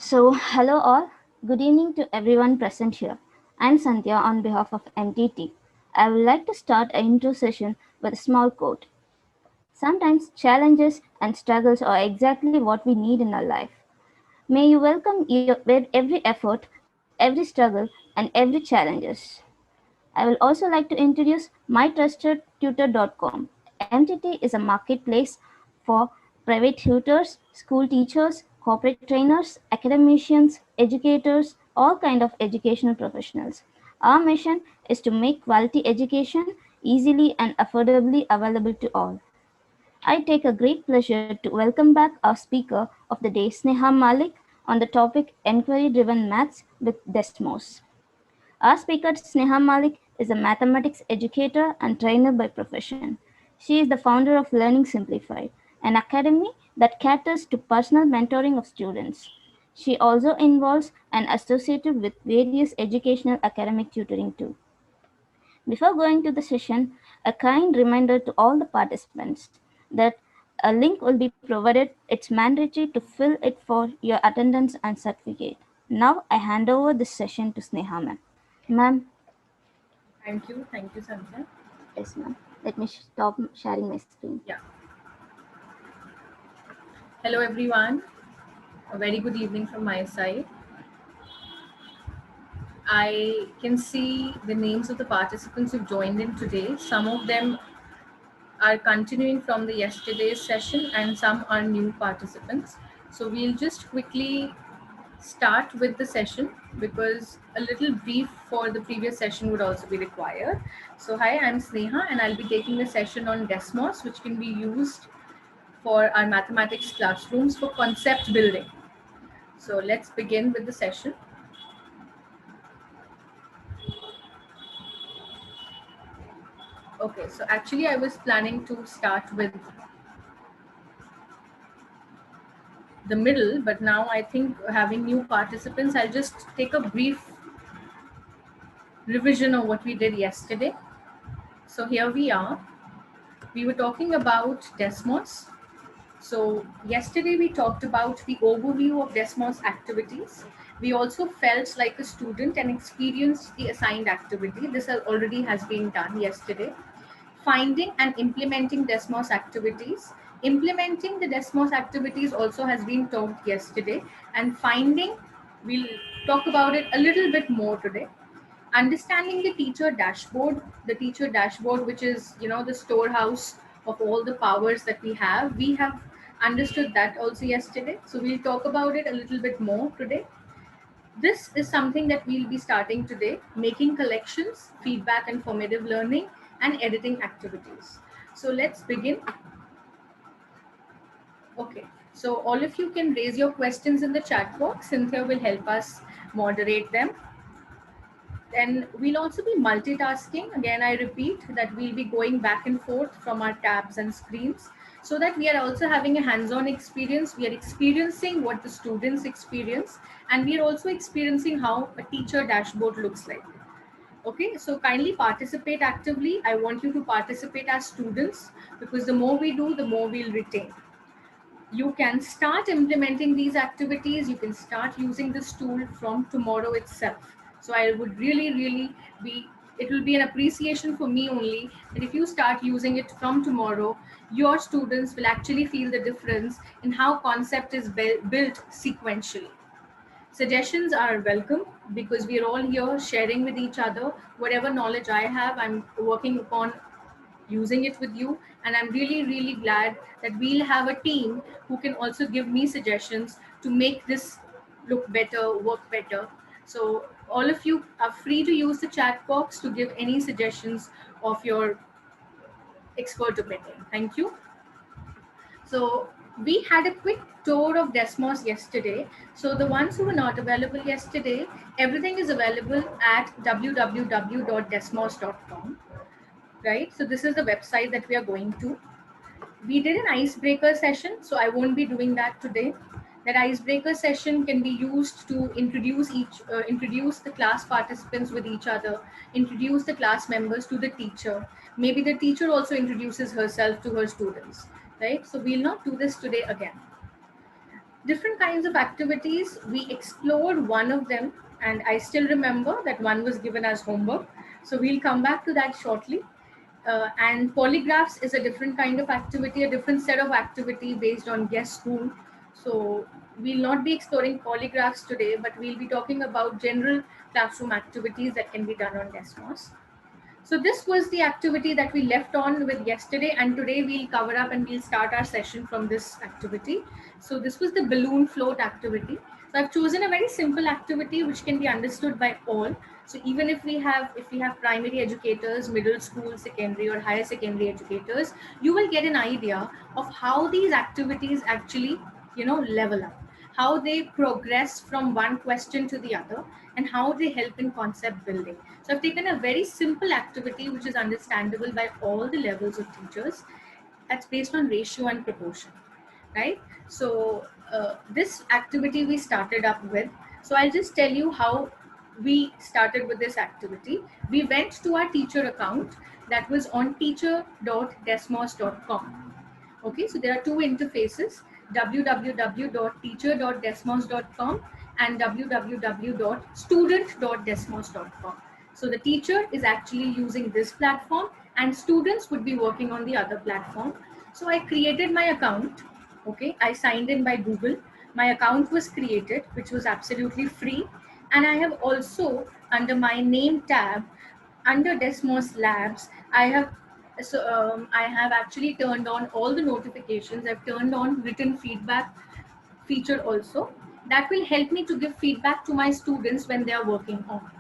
Hello all. Good evening to everyone present here. I'm Sandhya on behalf of MTT. I would like to start an intro session with a small quote. Sometimes challenges and struggles are exactly what we need in our life. May you welcome every effort, every struggle, and every challenges. I will also like to introduce mytrustedtutor.com. MTT is a marketplace for private tutors, school teachers, corporate trainers, academicians, educators, all kind of educational professionals. Our mission is to make quality education easily and affordably available to all. I take a great pleasure to welcome back our speaker of the day, Sneha Malik, on the topic Enquiry Driven Maths with Desmos. Our speaker, Sneha Malik, is a mathematics educator and trainer by profession. She is the founder of Learning Simplified, an academy that caters to personal mentoring of students. She also involves and associated with various educational academic tutoring too. Before going to the session, a kind reminder to all the participants that a link will be provided. It's mandatory to fill it for your attendance and certificate. Now I hand over this session to Sneha ma'am. Ma'am, Thank you, Sandhya. yes ma'am. Let me stop sharing my screen. Yeah. Hello, everyone. A very good evening from my side. I can see the names of the participants who've joined in today. Some of them are continuing from the yesterday's session, and some are new participants. So we'll just quickly start with the session because a little brief for the previous session would also be required. So hi, I'm Sneha, and I'll be taking the session on Desmos, which can be used for our mathematics classrooms for concept building. So let's begin with the session. Okay, so actually I was planning to start with the middle, but now I think having new participants, I'll just take a brief revision of what we did yesterday. So here we are. We were talking about Desmos. So yesterday we talked about the overview of Desmos activities. We also felt like a student and experienced the assigned activity. This already has been done yesterday. Finding and implementing Desmos activities. Implementing the Desmos activities also has been talked yesterday, and finding, we'll talk about it a little bit more today. Understanding the teacher dashboard, which is the storehouse of all the powers that we have understood that also yesterday. So we'll talk about it a little bit more today. This is something that we'll be starting today: making collections, feedback and formative learning, and editing activities. So let's begin. Okay, so all of you can raise your questions in the chat box. Cynthia will help us moderate them. Then we'll also be multitasking. Again, I repeat that we'll be going back and forth from our tabs and screens so that we are also having a hands-on experience. We are experiencing what the students experience, and we are also experiencing how a teacher dashboard looks like. Okay, so kindly participate actively. I want you to participate as students because the more we do, the more we'll retain. You can start implementing these activities. You can start using this tool from tomorrow itself. So I would really be, it will be an appreciation for me only that if you start using it from tomorrow, your students will actually feel the difference in how concept is built sequentially. Suggestions are welcome because we are all here sharing with each other. Whatever knowledge I have, I'm working upon using it with you, and I'm really glad that we'll have a team who can also give me suggestions to make this look better, work better. So all of you are free to use the chat box to give any suggestions of your expert opinion. Thank you. So we had a quick tour of Desmos yesterday. So the ones who were not available yesterday, everything is available at www.desmos.com. Right? So this is the website that we are going to. We did an icebreaker session, so I won't be doing that today. That icebreaker session can be used to introduce the class participants with each other, introduce the class members to the teacher. Maybe the teacher also introduces herself to her students, right? So we'll not do this today again. Different kinds of activities. We explored one of them, and I still remember that one was given as homework. So we'll come back to that shortly. And polygraphs is a different kind of activity, a different set of activity based on guess who. So we'll not be exploring polygraphs today, but we'll be talking about general classroom activities that can be done on Desmos. So this was the activity that we left on with yesterday, and today we'll cover up and we'll start our session from this activity. So this was the balloon float activity. So I've chosen a very simple activity which can be understood by all. So even if we have primary educators, middle school, secondary or higher secondary educators, you will get an idea of how these activities actually, level up, how they progress from one question to the other, and how they help in concept building. So I've taken a very simple activity which is understandable by all the levels of teachers. That's based on ratio and proportion, right? So this activity we started up with. So I'll just tell you how we started with this activity. We went to our teacher account that was on teacher.desmos.com. Okay, so there are two interfaces, www.teacher.desmos.com and www.student.desmos.com. So the teacher is actually using this platform and students would be working on the other platform. So I created my account. Okay, I signed in by Google. My account was created, which was absolutely free. And I have also, under my name tab, under Desmos Labs, I have actually turned on all the notifications. I've turned on written feedback feature also. That will help me to give feedback to my students when they are working on.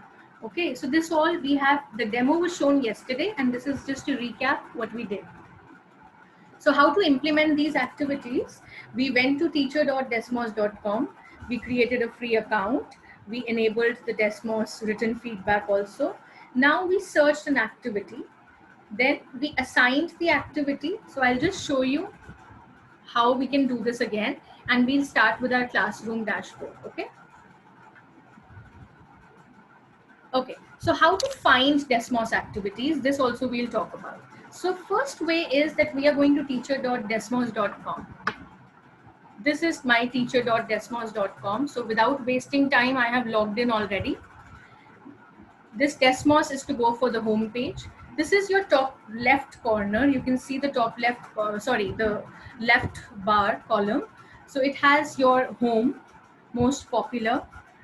Okay, so this all we have, the demo was shown yesterday, and this is just to recap what we did. So how to implement these activities? We went to teacher.desmos.com. We created a free account. We enabled the Desmos written feedback also. Now we searched an activity. Then we assigned the activity. So I'll just show you how we can do this again, and we'll start with our classroom dashboard. Okay. Okay, so how to find Desmos activities, this also we'll talk about. So first way is that we are going to teacher.desmos.com. This is my teacher.desmos.com. So without wasting time, I have logged in already. This Desmos is to go for the home page. This is your top left corner. You can see the top left, the left bar column. So it has your home, most popular,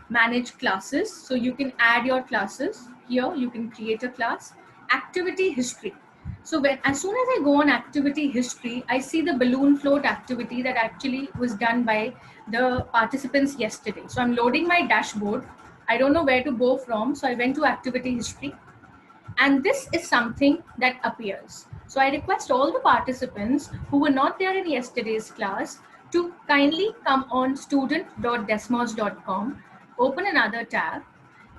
manage classes. So you can add your classes here. You can create a class. Activity history. So as soon as I go on activity history, I see the balloon float activity that actually was done by the participants yesterday. So I'm loading my dashboard. I don't know where to go from. So I went to activity history. And this is something that appears. So I request all the participants who were not there in yesterday's class to kindly come on student.desmos.com, open another tab,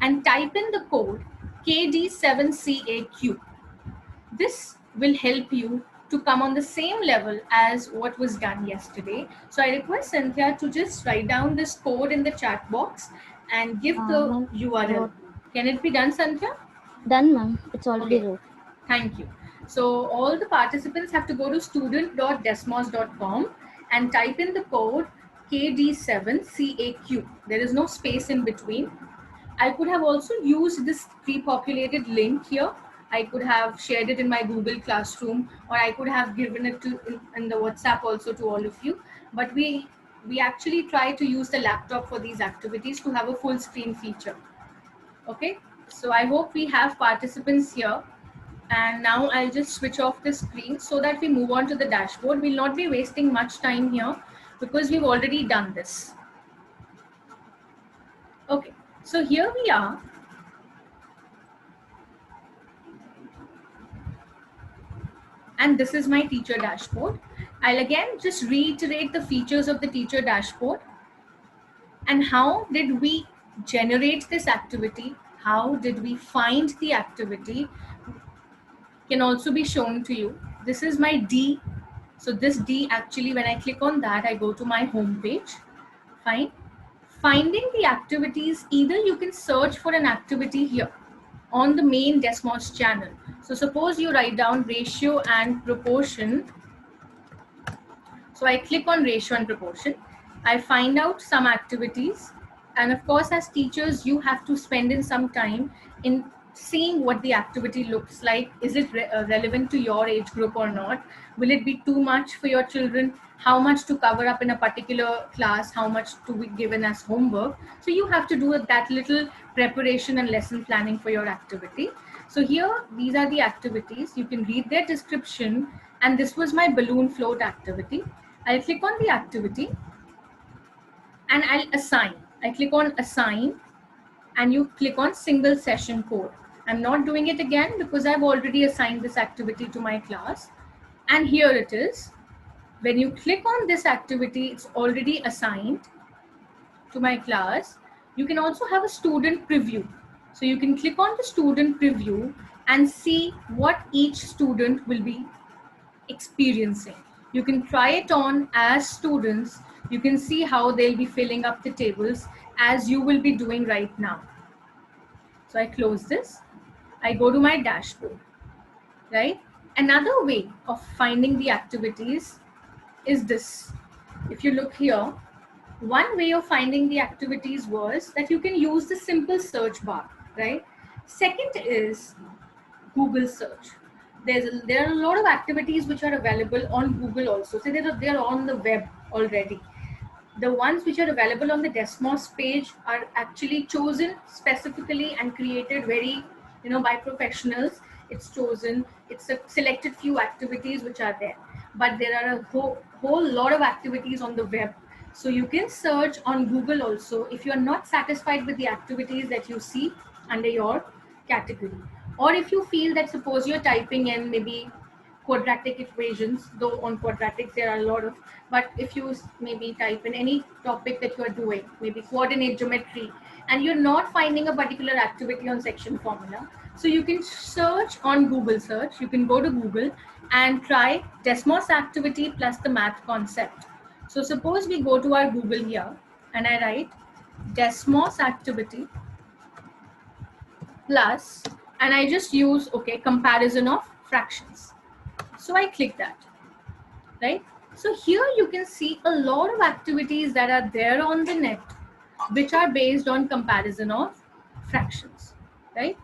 and type in the code KD7CAQ. This will help you to come on the same level as what was done yesterday. So I request Cynthia to just write down this code in the chat box and give the URL. Can it be done, Cynthia? Done, ma'am. It's already Okay. wrote. Thank you. So all the participants have to go to student.desmos.com and type in the code KD7CAQ. There is no space in between. I could have also used this pre-populated link here. I could have shared it in my Google Classroom, or I could have given it to in the WhatsApp also to all of you. But we actually try to use the laptop for these activities to have a full screen feature. Okay, so I hope we have participants here. And now I'll just switch off the screen so that we move on to the dashboard. We'll not be wasting much time here because we've already done this. Okay, so here we are. And this is my teacher dashboard. I'll again just reiterate the features of the teacher dashboard and how did we generate this activity, how did we find the activity can also be shown to you. This is my D. So this D actually, when I click on that, I go to my home page. Fine. Finding the activities, either you can search for an activity here on the main Desmos channel. So suppose you write down ratio and proportion. So I click on ratio and proportion. I find out some activities, and of course as teachers you have to spend in some time in seeing what the activity looks like. Is it relevant to your age group or not? Will it be too much for your children? How much to cover up in a particular class? How much to be given as homework? So you have to do that little preparation and lesson planning for your activity. So here, these are the activities. You can read their description, and this was my balloon float activity. I'll click on the activity and I'll assign. I click on assign and you click on single session code. I'm not doing it again because I've already assigned this activity to my class. And here it is. When you click on this activity, it's already assigned to my class. You can also have a student preview. So you can click on the student preview and see what each student will be experiencing. You can try it on as students. You can see how they'll be filling up the tables as you will be doing right now. So I close this. I go to my dashboard, right? Another way of finding the activities is this. If you look here, one way of finding the activities was that you can use the simple search bar, right? Second is Google search. There are a lot of activities which are available on Google also. So they're on the web already. The ones which are available on the Desmos page are actually chosen specifically and created very, by professionals. It's chosen, it's a selected few activities which are there. But there are a whole lot of activities on the web. So you can search on Google also if you are not satisfied with the activities that you see under your category. Or if you feel that suppose you're typing in maybe quadratic equations, though on quadratics there are a lot of, but if you maybe type in any topic that you are doing, maybe coordinate geometry, and you're not finding a particular activity on section formula, so you can search on Google search. You can go to Google and try Desmos activity plus the math concept. So suppose we go to our Google here and I write Desmos activity plus, and I just use, comparison of fractions. So I click that, right? So here you can see a lot of activities that are there on the net, which are based on comparison of fractions, right?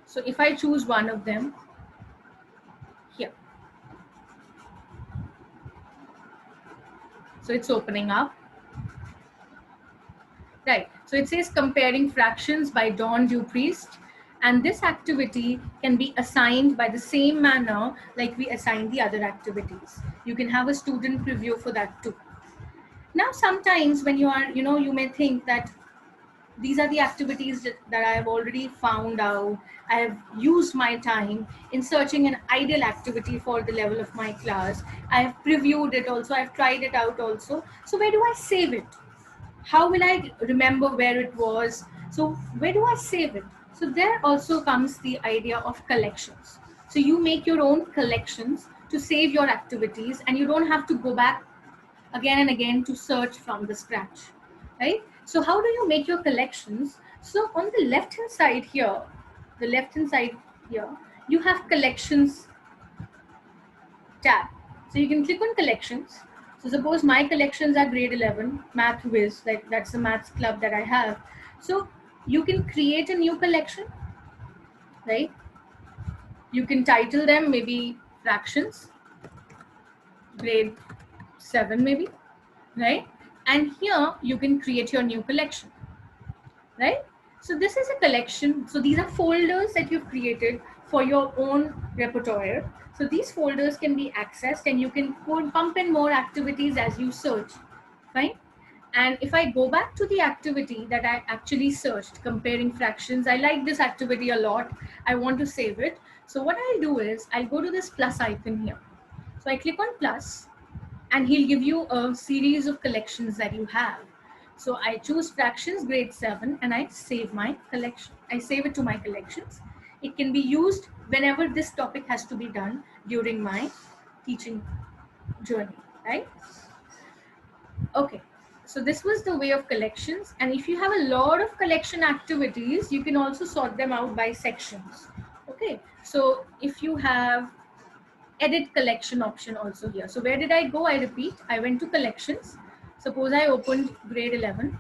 So if I choose one of them here, so it's opening up, right? So it says comparing fractions by Don Dupriest. And this activity can be assigned by the same manner like we assign the other activities. You can have a student preview for that too. Now, sometimes when you are, you may think that these are the activities that I have already found out. I have used my time in searching an ideal activity for the level of my class. I have previewed it also. I've tried it out also. So where do I save it? How will I remember where it was? So where do I save it? So there also comes the idea of collections. So you make your own collections to save your activities, and you don't have to go back again and again to search from the scratch, right? So how do you make your collections? So on the left hand side here, you have collections tab. So you can click on collections. So suppose my collections are grade 11 math whiz, like that's the maths club that I have. So you can create a new collection, right? You can title them maybe fractions, grade 7 maybe, right? And here you can create your new collection, right? So this is a collection. So these are folders that you've created for your own repertoire. So these folders can be accessed and you can pump in more activities as you search, fine? And if I go back to the activity that I actually searched, comparing fractions, I like this activity a lot. I want to save it. So what I'll do is I'll go to this plus icon here. So I click on plus and he'll give you a series of collections that you have. So I choose fractions grade 7 and I save my collection. I save it to my collections. It can be used whenever this topic has to be done during my teaching journey, right? Okay, so this was the way of collections. And if you have a lot of collection activities, you can also sort them out by sections. Okay, so if you have edit collection option also here. So where did I go? I repeat, I went to collections. Suppose I opened grade 11.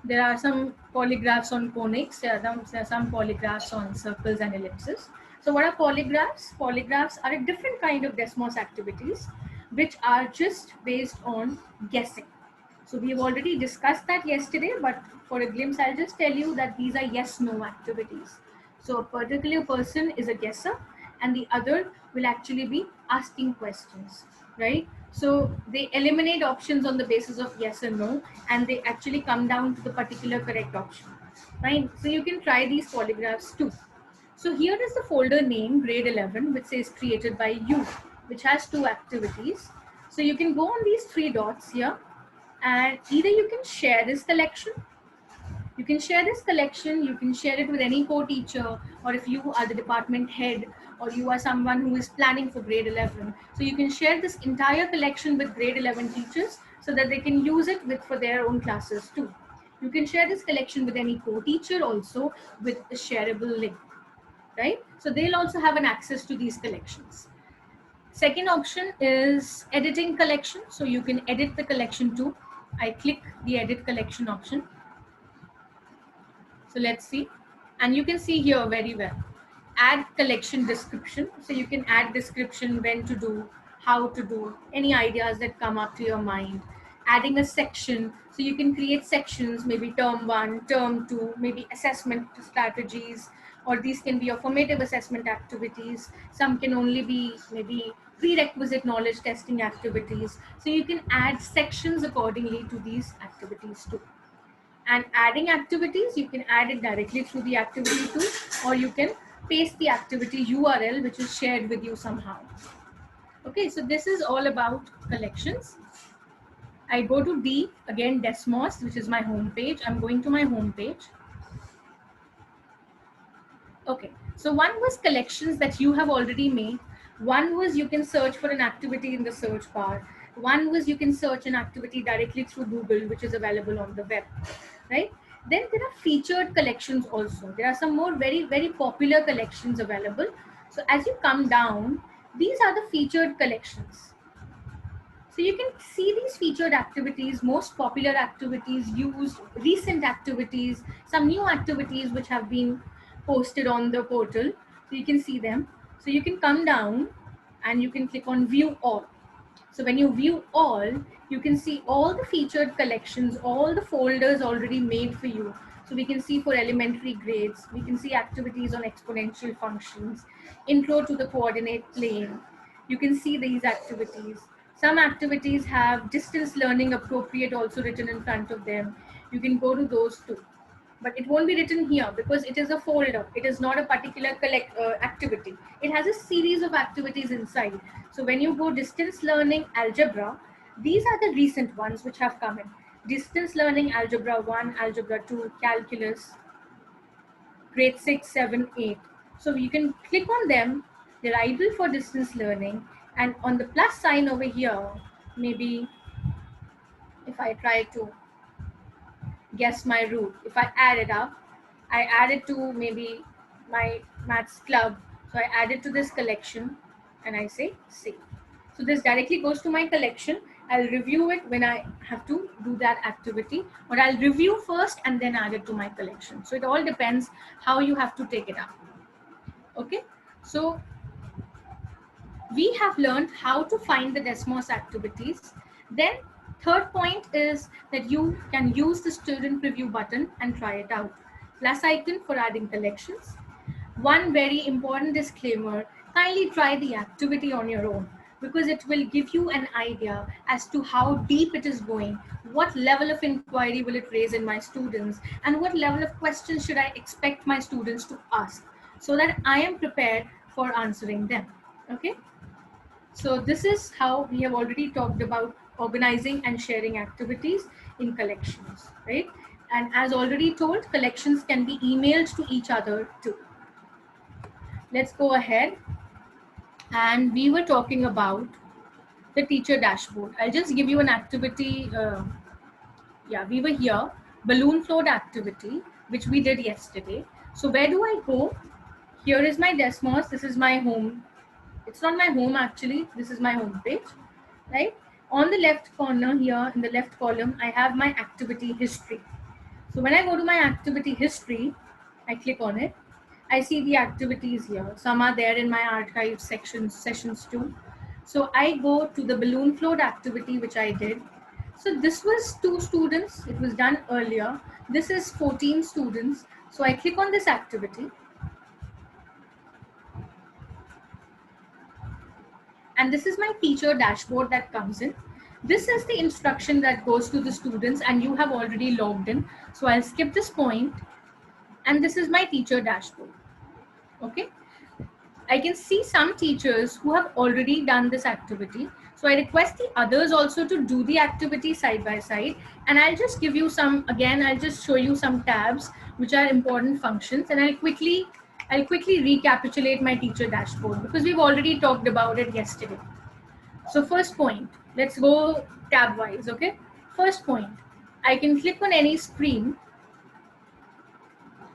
There are some polygraphs on conics, there are some polygraphs on circles and ellipses. So what are polygraphs? Polygraphs are a different kind of Desmos activities which are just based on guessing. So we've already discussed that yesterday, but for a glimpse, I'll just tell you that these are yes-no activities. So a particular person is a guesser and the other will actually be asking questions, right? So they eliminate options on the basis of yes or no, and they actually come down to the particular correct option, right? So you can try these polygraphs too. So here is the folder name grade 11, which says created by you, which has two activities. So you can go on these three dots here, and either you can share this collection, you can share it with any co-teacher, or if you are the department head or you are someone who is planning for grade 11, so you can share this entire collection with grade 11 teachers so that they can use it for their own classes too. You can share this collection with any co-teacher also with a shareable link, right? So they'll also have an access to these collections. Second option is editing collection. So you can edit the collection too. I click the edit collection option. So let's see. And you can see here very well. Add collection description. So you can add description, when to do, how to do, any ideas that come up to your mind. Adding a section. So you can create sections, maybe term 1, term 2, maybe assessment strategies, or these can be your formative assessment activities. Some can only be maybe prerequisite knowledge testing activities. So you can add sections accordingly to these activities too. And adding activities, you can add it directly through the activity tool, or you can paste the activity URL which is shared with you somehow. Okay, so this is all about collections. I go to D, again Desmos, which is my home page. I'm going to my home page. Okay, so one was collections that you have already made. One was you can search for an activity in the search bar. One was you can search an activity directly through Google, which is available on the web, right? Then there are featured collections also. There are some more very popular collections available. So as you come down, these are the featured collections. So you can see these featured activities, most popular activities used, recent activities, some new activities which have been posted on the portal. So you can see them. So you can come down and you can click on view all. So when you view all, you can see all the featured collections, all the folders already made for you. So we can see for elementary grades, we can see activities on exponential functions, intro to the coordinate plane. You can see these activities. Some activities have distance learning appropriate also written in front of them. You can go to those too. But it won't be written here because it is a folder. It is not a particular activity. It has a series of activities inside. So when you go distance learning algebra, these are the recent ones which have come in. Distance learning algebra 1, algebra 2, calculus, grade 6, 7, 8. So you can click on them. They're ideal for distance learning. And on the plus sign over here, maybe if I try to guess my root, if I add it up, I add it to maybe my maths club. So I add it to this collection and I say save. So this directly goes to my collection. I'll review it when I have to do that activity, or I'll review first and then add it to my collection. So it all depends how you have to take it up. Okay, so we have learned how to find the Desmos activities. Then third point is that you can use the student preview button and try it out. Plus icon for adding collections. One very important disclaimer, kindly try the activity on your own because it will give you an idea as to how deep it is going, what level of inquiry will it raise in my students, and what level of questions should I expect my students to ask so that I am prepared for answering them. Okay. So this is how we have already talked about organizing and sharing activities in collections, right? And as already told, collections can be emailed to each other too. Let's go ahead. And we were talking about the teacher dashboard. I'll just give you an activity. We were here, balloon float activity, which we did yesterday. So where do I go? Here is my Desmos. This is my home. It's not my home actually. This is my home page, right? On the left corner here, in the left column, I have my activity history. So when I go to my activity history, I click on it. I see the activities here. Some are there in my archive sections, sessions too. So I go to the balloon float activity, which I did. So this was 2 students. It was done earlier. This is 14 students. So I click on this activity. And this is my teacher dashboard that comes in. This is the instruction that goes to the students, and you have already logged in. So I'll skip this point, and this is my teacher dashboard. Okay. I can see some teachers who have already done this activity. So I request the others also to do the activity side by side. And I'll just give you some, again, I'll just show you some tabs, which are important functions. And I'll quickly recapitulate my teacher dashboard because we've already talked about it yesterday. So first point, let's go tab wise, okay? First point, I can click on any screen.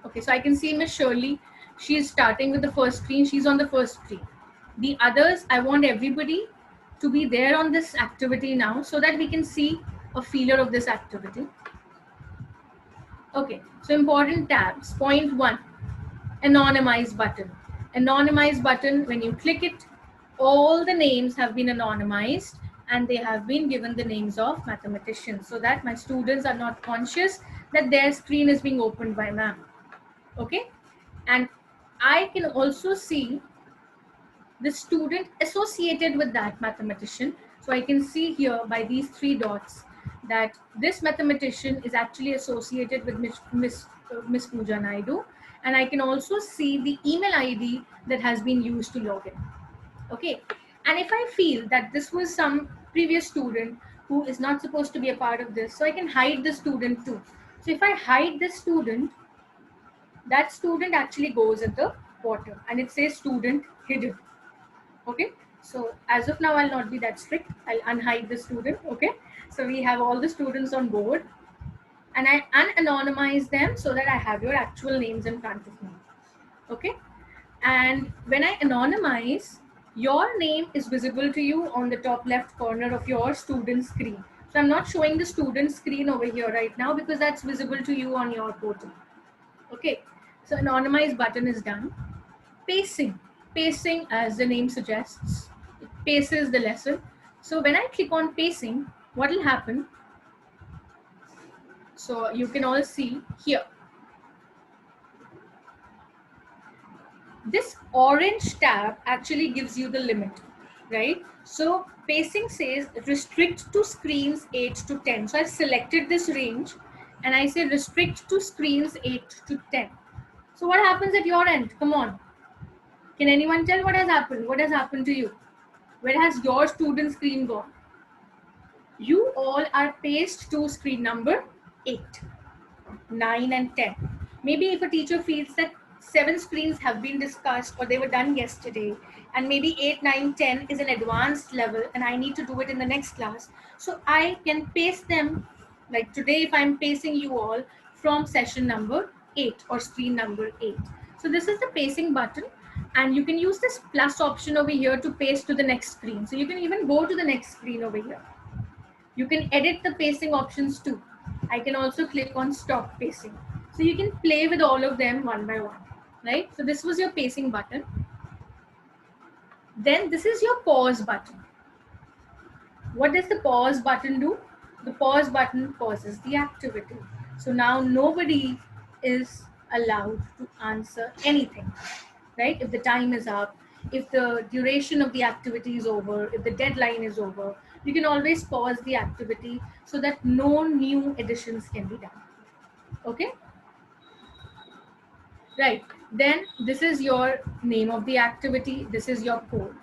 Okay, so I can see Miss Shirley. She's starting with the first screen. She's on the first screen. The others, I want everybody to be there on this activity now so that we can see a feeler of this activity. Okay, so important tabs. Point 1, anonymize button. Anonymize button, when you click it, all the names have been anonymized and they have been given the names of mathematicians so that my students are not conscious that their screen is being opened by ma'am. Okay, and I can also see the student associated with that mathematician. So I can see here by these 3 dots that this mathematician is actually associated with Miss Pooja Naidu, and I can also see the email ID that has been used to log in. Okay, and if I feel that this was some previous student who is not supposed to be a part of this, so I can hide the student too. So if I hide this student, that student actually goes at the bottom and it says student hidden. Okay, so as of now I'll not be that strict. I'll unhide the student. Okay, so we have all the students on board and I unanonymize them so that I have your actual names in front of me. Okay, and when I anonymize, your name is visible to you on the top left corner of your student screen. So I'm not showing the student screen over here right now because that's visible to you on your portal. Okay, so anonymize button is done. Pacing. Pacing, as the name suggests, it paces the lesson. So when I click on pacing, what will happen? So you can all see here. This orange tab actually gives you the limit, right? So pacing says restrict to screens 8 to 10. So I've selected this range and I say restrict to screens 8 to 10. So what happens at your end? Come on. Can anyone tell what has happened? What has happened to you? Where has your student screen gone? You all are paced to screen number 8, 9 and 10. Maybe if a teacher feels that 7 screens have been discussed or they were done yesterday and maybe 8, 9, 10 is an advanced level and I need to do it in the next class. So I can pace them, like today if I'm pacing you all from session number 8 or screen number 8. So this is the pacing button and you can use this plus option over here to paste to the next screen. So you can even go to the next screen over here. You can edit the pacing options too. I can also click on stop pacing. So you can play with all of them one by one, right? So this was your pacing button. Then this is your pause button. What does the pause button do? The pause button pauses the activity. So now nobody is allowed to answer anything, right? If the time is up, if the duration of the activity is over, if the deadline is over, you can always pause the activity so that no new additions can be done. Okay? Right. Then this is your name of the activity. This is your code.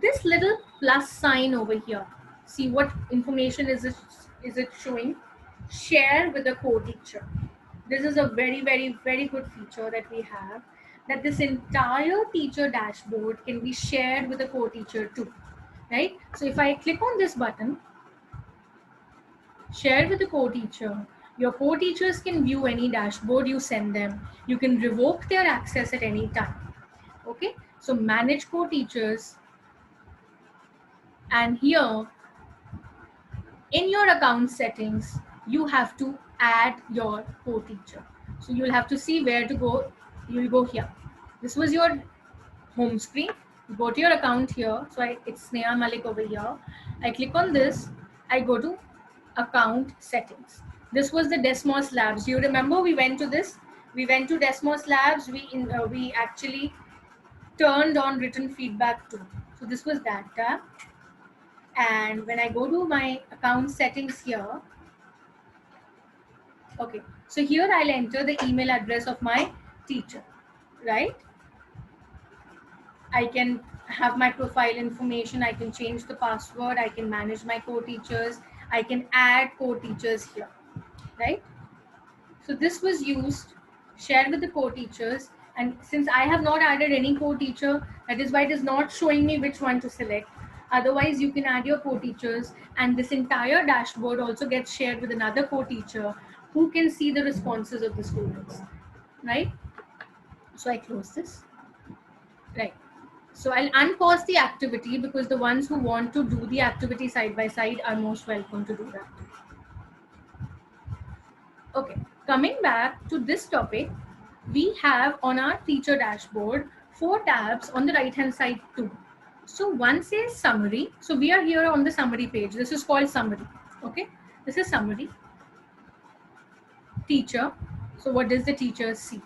This little plus sign over here. See what information is it showing? Share with the co-teacher. This is a very, very, very good feature that we have, that this entire teacher dashboard can be shared with a co-teacher too, right? So if I click on this button, share with the co-teacher, your co-teachers can view any dashboard you send them. You can revoke their access at any time. Okay, so manage co-teachers, and here in your account settings, you have to add your co-teacher. So you'll have to see where to go. You'll go here. This was your home screen. You go to your account here. So it's Sneha Malik over here. I click on this. I go to account settings. This was the Desmos Labs. You remember we went to this? We went to Desmos Labs. We actually turned on written feedback too. So this was that tab. And when I go to my account settings here, okay, so here I'll enter the email address of my teacher, right? I can have my profile information, I can change the password, I can manage my co-teachers, I can add co-teachers here, right? So this was used, shared with the co-teachers, and since I have not added any co-teacher, that is why it is not showing me which one to select. Otherwise, you can add your co-teachers, and this entire dashboard also gets shared with another co-teacher who can see the responses of the students, right? So I close this, right? So I'll unpause the activity because the ones who want to do the activity side by side are most welcome to do that. Okay, coming back to this topic, we have on our teacher dashboard 4 tabs on the right hand side too. So one says summary. So we are here on the summary page. This is called summary. Okay, this is summary. Teacher. So what does the teacher see?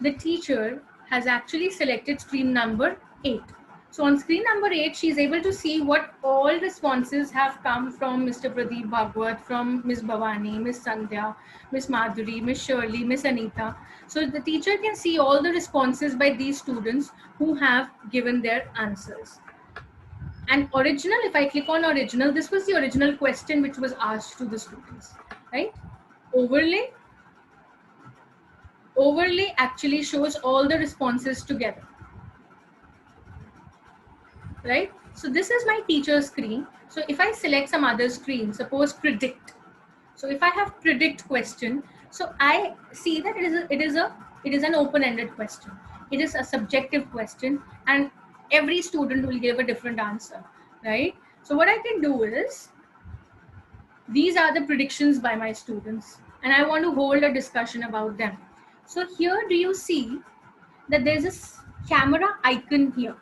The teacher has actually selected screen number 8. So on screen number 8, she is able to see what all responses have come from Mr. Pradeep Bhagwat, from Miss Bhavani, Miss Sandhya, Miss Madhuri, Miss Shirley, Miss Anita. So the teacher can see all the responses by these students who have given their answers. And original, if I click on original, this was the original question which was asked to the students, right? Overlay actually shows all the responses together, right? So this is my teacher screen. So if I select some other screen, suppose predict. So if I have predict question, so I see that it is an open-ended question. It is a subjective question, and every student will give a different answer, right? So what I can do is, these are the predictions by my students, and I want to hold a discussion about them. So here, do you see that there's a camera icon here?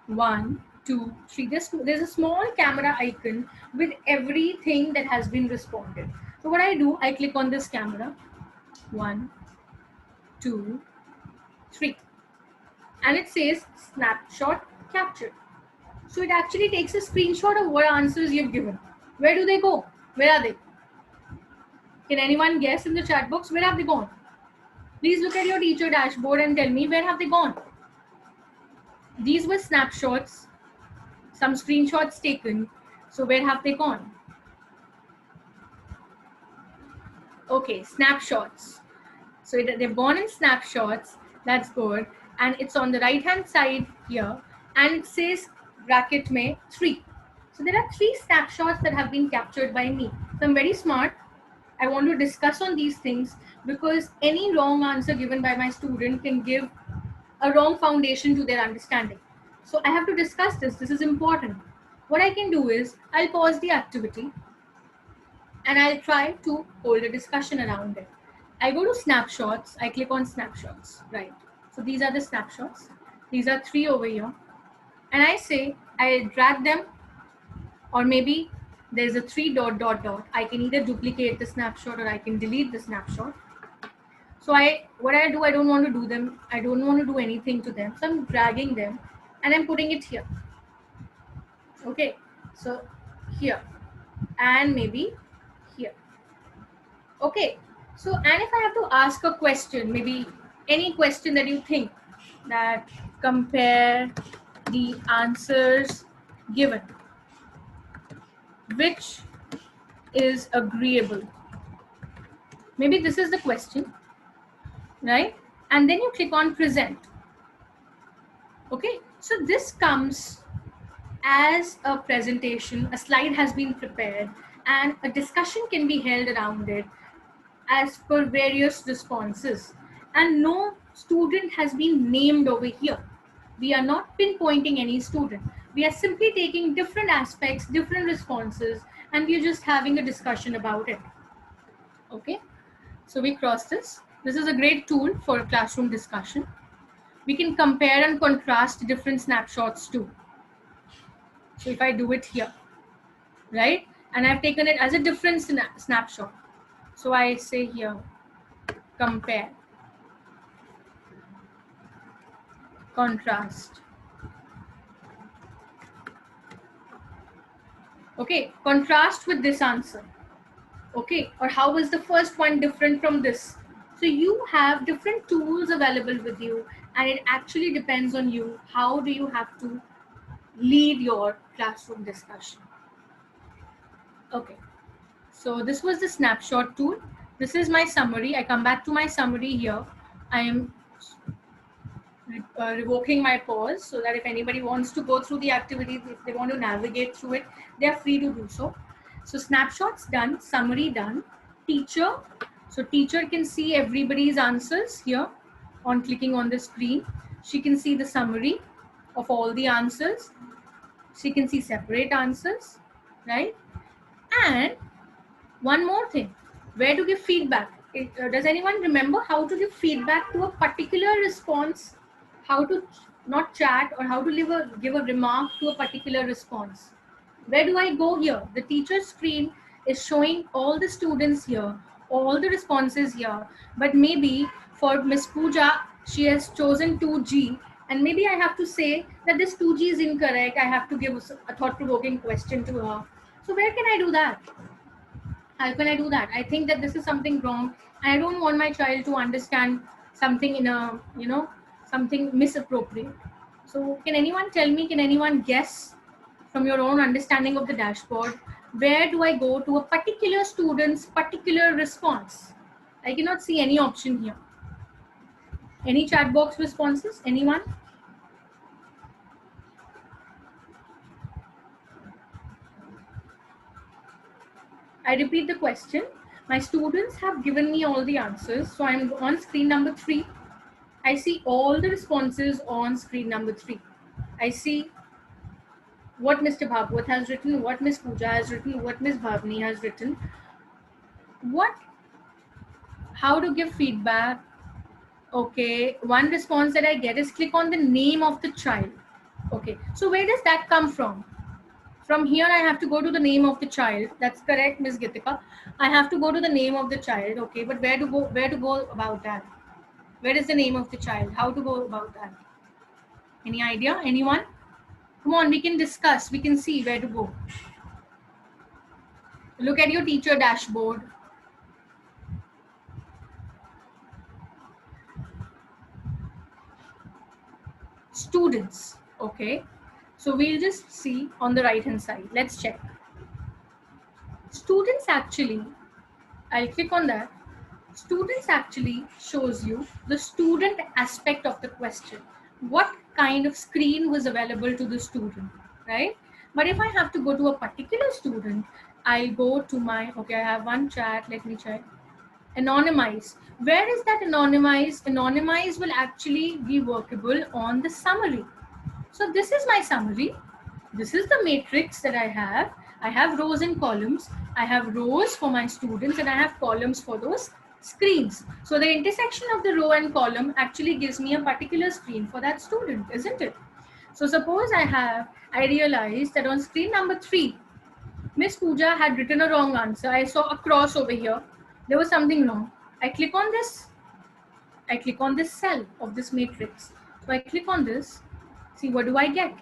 1, 2, 3. There's a small camera icon with everything that has been responded. So what I do, I click on this camera. 1, 2, 3. And it says snapshot captured. So it actually takes a screenshot of what answers you've given. Where do they go? Where are they? Can anyone guess in the chat box? Where have they gone? Please look at your teacher dashboard and tell me, where have they gone? These were snapshots, some screenshots taken. So where have they gone? Okay, snapshots. So they've gone in snapshots. That's good. And it's on the right hand side here. And it says bracket mein 3. So there are 3 snapshots that have been captured by me. So I'm very smart. I want to discuss on these things because any wrong answer given by my student can give a wrong foundation to their understanding. So I have to discuss this. This is important. What I can do is I'll pause the activity and I'll try to hold a discussion around it. I go to snapshots. I click on snapshots, right? So these are the snapshots. These are 3 over here. And I say, I drag them, or maybe there's a 3 dot dot dot. I can either duplicate the snapshot or I can delete the snapshot. So what I do, I don't want to do them. I don't want to do anything to them. So I'm dragging them and I'm putting it here. Okay, so here and maybe here. Okay, so and if I have to ask a question, maybe any question that you think, that compare the answers given, which is agreeable. Maybe this is the question, right? And then you click on present. Okay, so this comes as a presentation, a slide has been prepared and a discussion can be held around it as per various responses, and no student has been named over here. We are not pinpointing any student. We are simply taking different aspects, different responses, and we're just having a discussion about it. Okay, so we cross this. This is a great tool for classroom discussion. We can compare and contrast different snapshots too. So if I do it here, right, and I've taken it as a different snapshot. So I say here, compare, contrast. Okay, contrast with this answer. Okay, or how is the first one different from this? So you have different tools available with you, and it actually depends on you. How do you have to lead your classroom discussion? Okay, so this was the snapshot tool. This is my summary. I come back to my summary here. I am revoking my pause so that if anybody wants to go through the activity, if they want to navigate through it, they are free to do so. So snapshots done, summary done, teacher. So teacher can see everybody's answers here on clicking on the screen. She can see the summary of all the answers. She can see separate answers, right? And one more thing, where to give feedback. Does anyone remember how to give feedback to a particular response? How to not chat or how to give a remark to a particular response? Where do I go here? The teacher's screen is showing all the students here, all the responses here. But maybe for Miss Pooja, she has chosen 2G. And maybe I have to say that this 2G is incorrect. I have to give a thought-provoking question to her. So where can I do that? How can I do that? I think that this is something wrong. I don't want my child to understand something in a, something misappropriate. So can anyone tell me, can anyone guess from your own understanding of the dashboard, where do I go to a particular student's particular response? I cannot see any option here. Any chat box responses? Anyone? I repeat the question. My students have given me all the answers. So I'm on screen number 3. I see all the responses on screen number 3. I see what Mr. Bhagwat has written, what Miss Pooja has written, what Miss Bhavni has written. How to give feedback. Okay, one response that I get is click on the name of the child. Okay, so where does that come from? From here, I have to go to the name of the child. That's correct, Miss Gitika. I have to go to the name of the child. Okay, but where to go? Where to go about that? Where is the name of the child? How to go about that? Any idea? Anyone? Come on, we can discuss. We can see where to go. Look at your teacher dashboard. Students. Okay. So we'll just see on the right hand side. Let's check. Students actually, I'll click on that. Students actually shows you the student aspect of the question. What kind of screen was available to the student, right? But if I have to go to a particular student, I'll go to my, okay, I have one chat, let me check. Anonymize. Where is that anonymize? Anonymize will actually be workable on the summary. So this is my summary. This is the matrix that I have. I have rows and columns. I have rows for my students and I have columns for those screens. So the intersection of the row and column actually gives me a particular screen for that student, isn't it? So suppose I realized that on screen number 3, Miss Pooja had written a wrong answer. I saw a cross over here. There was something wrong. I click on this. I click on this cell of this matrix. So I click on this. See, what do I get?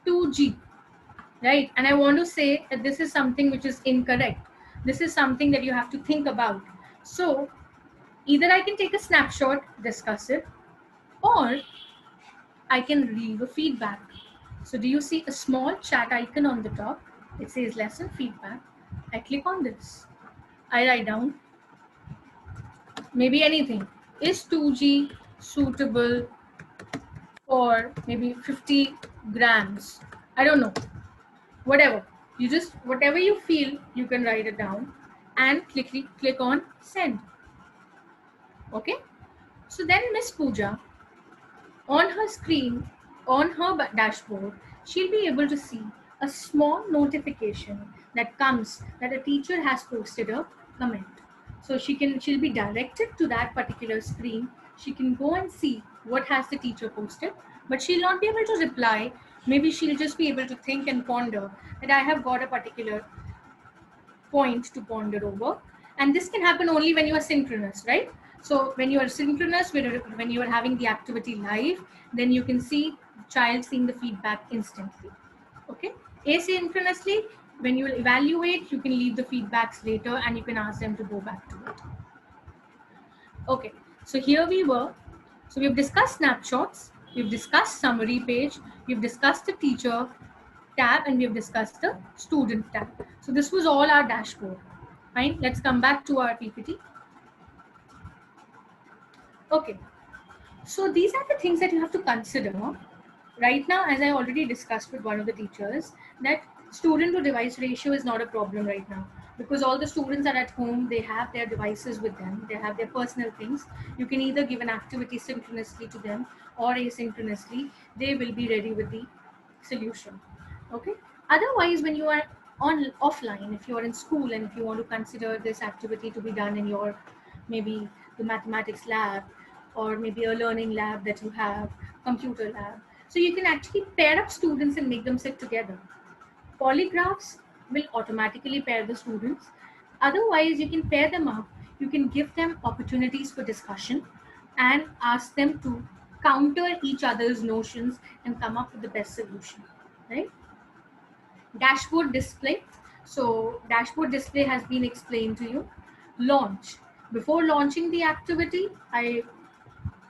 2G, right? And I want to say that this is something which is incorrect. This is something that you have to think about. So either I can take a snapshot, discuss it, or I can leave a feedback. So do you see a small chat icon on the top? It says lesson feedback. I click on this. I write down maybe anything. Is 2G suitable for maybe 50 grams? I don't know. Whatever. You just, whatever you feel, you can write it down and click on send. Okay. So then Miss Pooja, on her screen, on her dashboard, she'll be able to see a small notification that comes that a teacher has posted a comment. So she'll be directed to that particular screen. She can go and see what has the teacher posted, but she'll not be able to reply. Maybe she'll just be able to think and ponder that I have got a particular point to ponder over. And this can happen only when you are synchronous, right? So when you are synchronous, when you are having the activity live, then you can see the child seeing the feedback instantly. Okay. Asynchronously, when you evaluate, you can leave the feedbacks later and you can ask them to go back to it. Okay. So here we were. So we've discussed snapshots, we've discussed summary page, we've discussed the teacher tab, and we've discussed the student tab. So this was all our dashboard. Fine, let's come back to our PPT. Okay, so these are the things that you have to consider. Right now, as I already discussed with one of the teachers, that student to device ratio is not a problem right now, because all the students are at home, they have their devices with them, they have their personal things. You can either give an activity synchronously to them or asynchronously, they will be ready with the solution. Okay. Otherwise, when you are on offline, if you are in school and if you want to consider this activity to be done in your maybe the mathematics lab or maybe a learning lab that you have, computer lab, so you can actually pair up students and make them sit together. Polygraphs will automatically pair the students. Otherwise, you can pair them up. You can give them opportunities for discussion and ask them to counter each other's notions and come up with the best solution. Right? Dashboard display. So dashboard display has been explained to you. Launch. Before launching the activity, I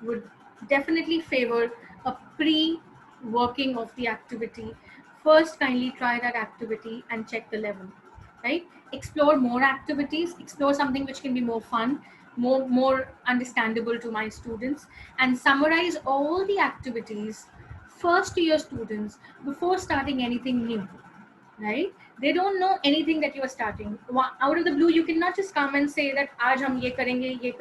would definitely favor a pre-working of the activity. First, kindly try that activity and check the level, right? Explore more activities, explore something which can be more fun, more understandable to my students, and summarize all the activities first to your students before starting anything new, right? They don't know anything that you are starting. Out of the blue, you cannot just come and say that aaj hum ye karenge. You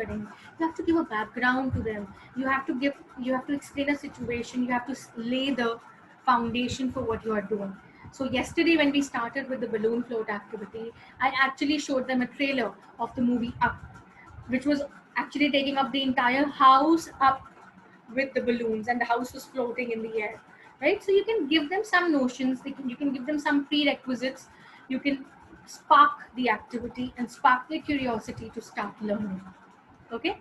have to give a background to them. You have to explain a situation. You have to lay the foundation for what you are doing. So yesterday when we started with the balloon float activity, I actually showed them a trailer of the movie Up, which was actually taking up the entire house up with the balloons, and the house was floating in the air, right? So you can give them some notions, you can give them some prerequisites, you can spark the activity and spark their curiosity to start learning. Okay.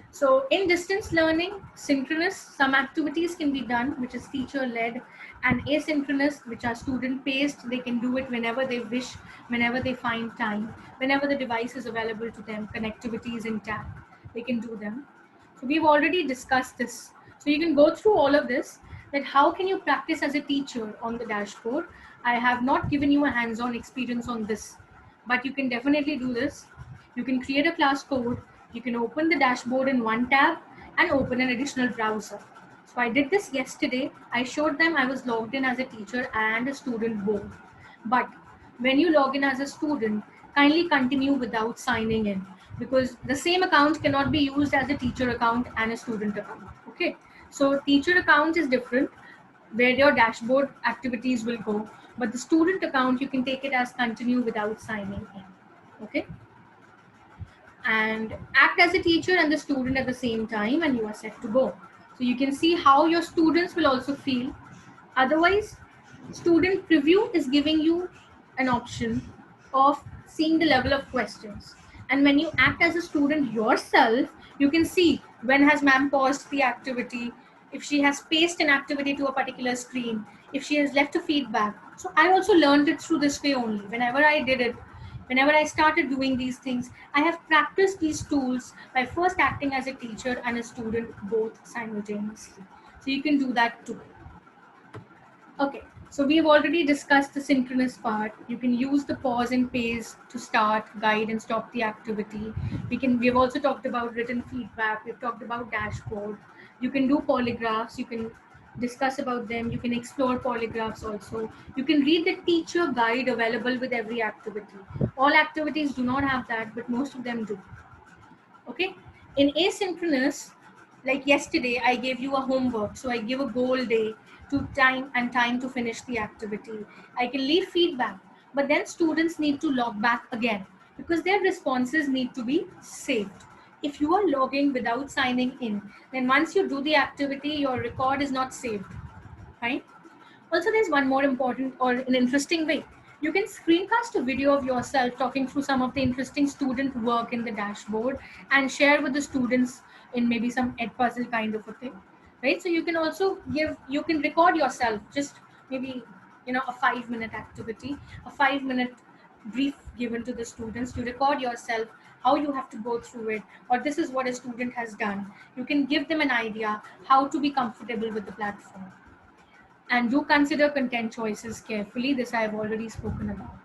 So in distance learning, synchronous, some activities can be done which is teacher led, and asynchronous, which are student paced. They can do it whenever they wish, whenever they find time, whenever the device is available to them, connectivity is intact, they can do them. So we've already discussed this. So you can go through all of this, that how can you practice as a teacher on the dashboard. I have not given you a hands-on experience on this, but you can definitely do this. You can create a class code, you can open the dashboard in one tab and open an additional browser. So I did this yesterday. I showed them I was logged in as a teacher and a student both. But when you log in as a student, kindly continue without signing in, because the same account cannot be used as a teacher account and a student account. Okay. So teacher account is different, where your dashboard activities will go, but the student account, you can take it as continue without signing in. Okay. And act as a teacher and the student at the same time, and you are set to go. So you can see how your students will also feel. Otherwise, student preview is giving you an option of seeing the level of questions, and when you act as a student yourself, you can see when has ma'am paused the activity, if she has paced an activity to a particular screen, if she has left a feedback. So I also learned it through this way only. Whenever I did it, whenever I started doing these things, I have practiced these tools by first acting as a teacher and a student both simultaneously. So you can do that too. Okay, so we've already discussed the synchronous part. You can use the pause and pace to start, guide, and stop the activity. We've also talked about written feedback. We've talked about dashboard. You can do polygraphs. You can discuss about them. You can explore polygraphs also. You can read the teacher guide available with every activity. All activities do not have that, but most of them do. Okay. In asynchronous, like yesterday, I gave you a homework. So I give a goal day time to finish the activity. I can leave feedback, but then students need to log back again because their responses need to be saved. If you are logging without signing in, then once you do the activity, your record is not saved, right? Also, there's one more important or an interesting way. You can screencast a video of yourself talking through some of the interesting student work in the dashboard and share with the students in maybe some puzzle kind of a thing, right? So you can also you can record yourself, just maybe, a 5-minute activity, a 5-minute brief given to the students. You record yourself how you have to go through it, or this is what a student has done. You can give them an idea how to be comfortable with the platform. And do consider content choices carefully. This I have already spoken about.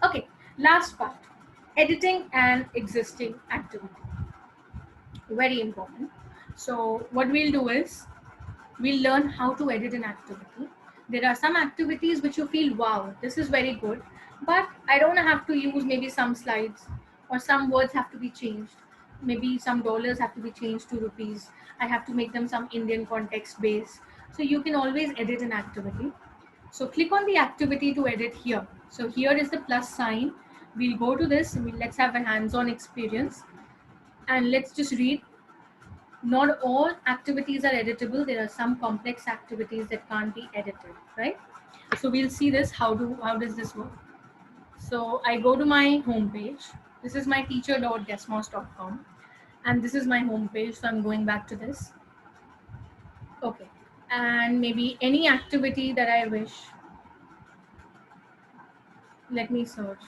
Okay, last part, editing an existing activity. Very important. So, what we'll do is we'll learn how to edit an activity. There are some activities which you feel, wow, this is very good, but I don't have to use maybe some slides, or some words have to be changed. Maybe some dollars have to be changed to rupees. I have to make them some Indian context base. So you can always edit an activity. So click on the activity to edit here. So here is the plus sign. We'll go to this and let's have a hands-on experience. And let's just read. Not all activities are editable. There are some complex activities that can't be edited, right? So we'll see this. How does this work? So I go to my home page. This is my teacher.desmos.com, and this is my home page. So I'm going back to this. Okay, and maybe any activity that I wish. Let me search.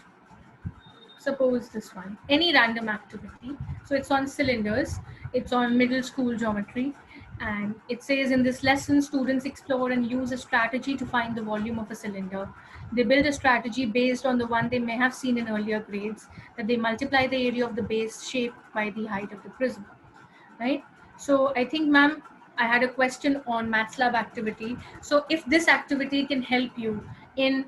Suppose this one, any random activity. So it's on cylinders, it's on middle school geometry, and it says in this lesson, students explore and use a strategy to find the volume of a cylinder. They build a strategy based on the one they may have seen in earlier grades, that they multiply the area of the base shaped by the height of the prism, right? So I think, ma'am, I had a question on Math Lab activity. So if this activity can help you in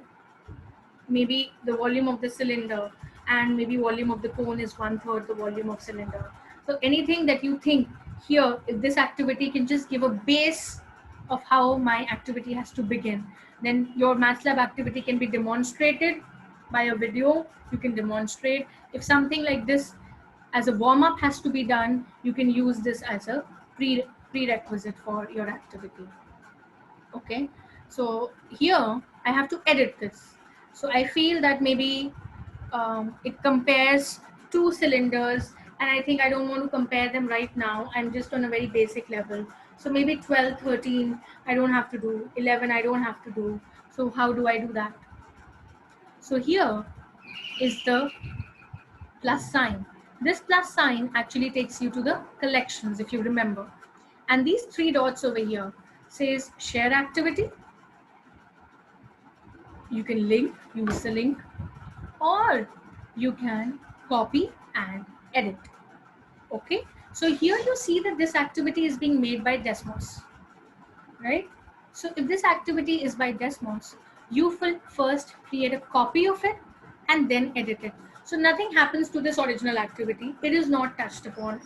maybe the volume of the cylinder, and maybe volume of the cone is 1/3 the volume of cylinder. So anything that you think here, if this activity can just give a base of how my activity has to begin, then your Math Lab activity can be demonstrated by a video. You can demonstrate. If something like this as a warm-up has to be done, you can use this as a prerequisite for your activity. Okay, so here I have to edit this. So I feel that maybe it compares two cylinders, and I think I don't want to compare them right now. I'm just on a very basic level. So maybe 12, 13, I don't have to do. 11, I don't have to do. So how do I do that? So here is the plus sign. This plus sign actually takes you to the collections, if you remember. And these 3 dots over here says share activity. You can use the link, or you can copy and edit. Okay, so here you see that this activity is being made by Desmos, right? So if this activity is by Desmos, you will first create a copy of it and then edit it. So nothing happens to this original activity. It is not touched upon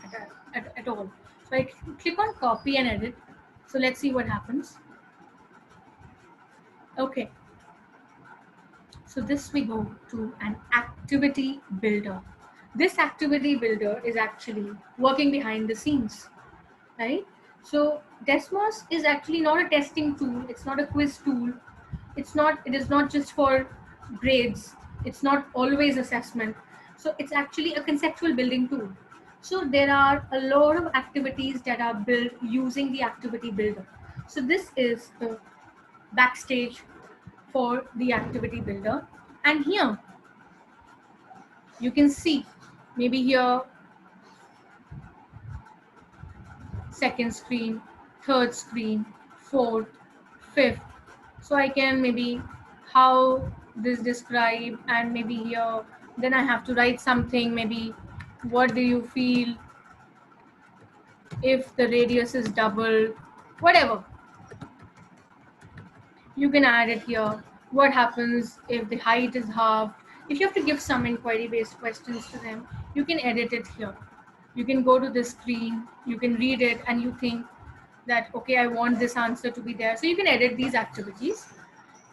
at all. So I click on copy and edit. So let's see what happens. Okay, so this we go to an activity builder. This activity builder is actually working behind the scenes, right? So Desmos is actually not a testing tool. It's not a quiz tool. It is not just for grades. It's not always assessment. So it's actually a conceptual building tool. So there are a lot of activities that are built using the activity builder. So this is the backstage for the activity builder. And here you can see maybe here second screen, third screen, fourth, fifth. So I can maybe how this describe, and maybe here then I have to write something, maybe what do you feel if the radius is doubled, whatever. You can add it here. What happens if the height is halved? If you have to give some inquiry based questions to them, you can edit it here. You can go to the screen, you can read it, and you think, that, okay, I want this answer to be there. So you can edit these activities.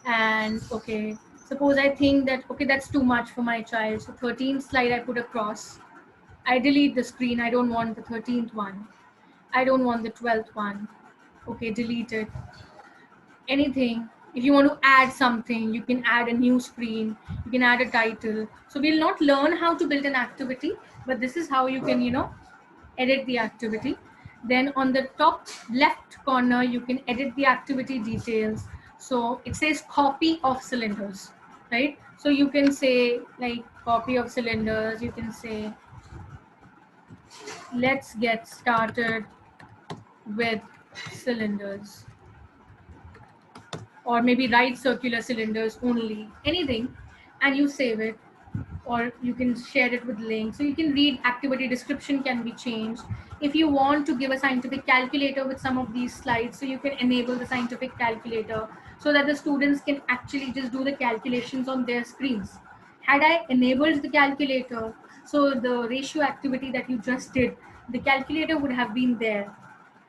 And okay, suppose I think that, okay, that's too much for my child. So 13th slide I put a cross. I delete the screen. I don't want the 13th one. I don't want the 12th one. Okay, delete it. Anything. If you want to add something, you can add a new screen, you can add a title. So we'll not learn how to build an activity, but this is how you can, edit the activity. Then on the top left corner, you can edit the activity details. So it says copy of cylinders, right? So you can say like copy of cylinders, you can say let's get started with cylinders, or maybe write circular cylinders only, anything, and you save it, or you can share it with links. So you can read, activity description can be changed. If you want to give a scientific calculator with some of these slides, so you can enable the scientific calculator so that the students can actually just do the calculations on their screens. Had I enabled the calculator, so the ratio activity that you just did, the calculator would have been there.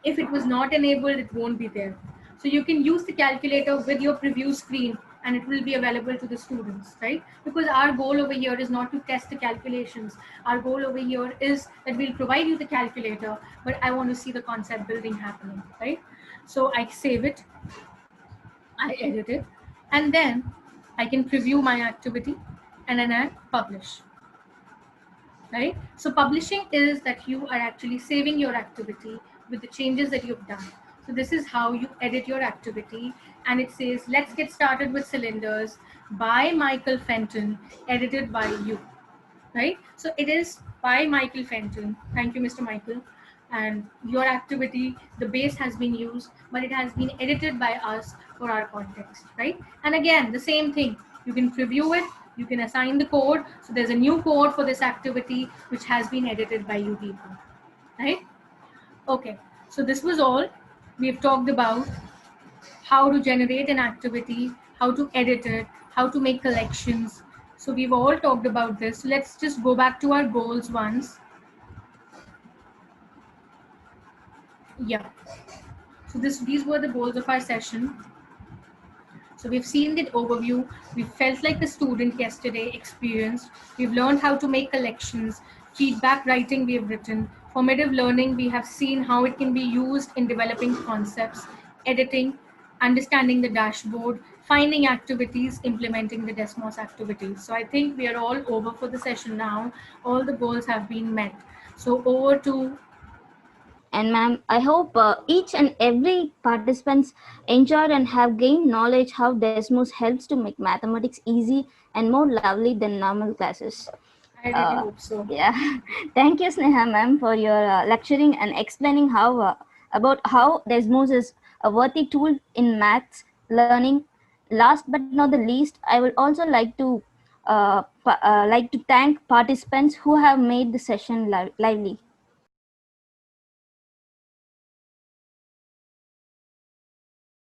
If it was not enabled, it won't be there. So you can use the calculator with your preview screen and it will be available to the students, right? Because our goal over here is not to test the calculations. Our goal over here is that we'll provide you the calculator, but I want to see the concept building happening, right? So I save it, I edit it, and then I can preview my activity and then I publish, right? So publishing is that you are actually saving your activity with the changes that you've done. So this is how you edit your activity, and it says, let's get started with cylinders by Michael Fenton, edited by you, right? So it is by Michael Fenton. Thank you, Mr. Michael. And your activity, the base has been used, but it has been edited by us for our context, right? And again, the same thing. You can preview it, you can assign the code. So there's a new code for this activity, which has been edited by you people, right? Okay, so this was all. We've talked about how to generate an activity, how to edit it, how to make collections. So we've all talked about this. Let's just go back to our goals once. Yeah. So these were the goals of our session. So we've seen the overview. We felt like a student yesterday experienced. We've learned how to make collections, feedback writing we have written. Formative learning, we have seen how it can be used in developing concepts, editing, understanding the dashboard, finding activities, implementing the Desmos activities. So I think we are all over for the session now. All the goals have been met. So over to. And ma'am, I hope each and every participants enjoyed and have gained knowledge how Desmos helps to make mathematics easy and more lovely than normal classes. I really Uh, hope so. yeah, thank you, Sneha ma'am, for your lecturing and explaining how about how Desmos is a worthy tool in maths learning. Last but not the least, I would also like to thank participants who have made the session lively.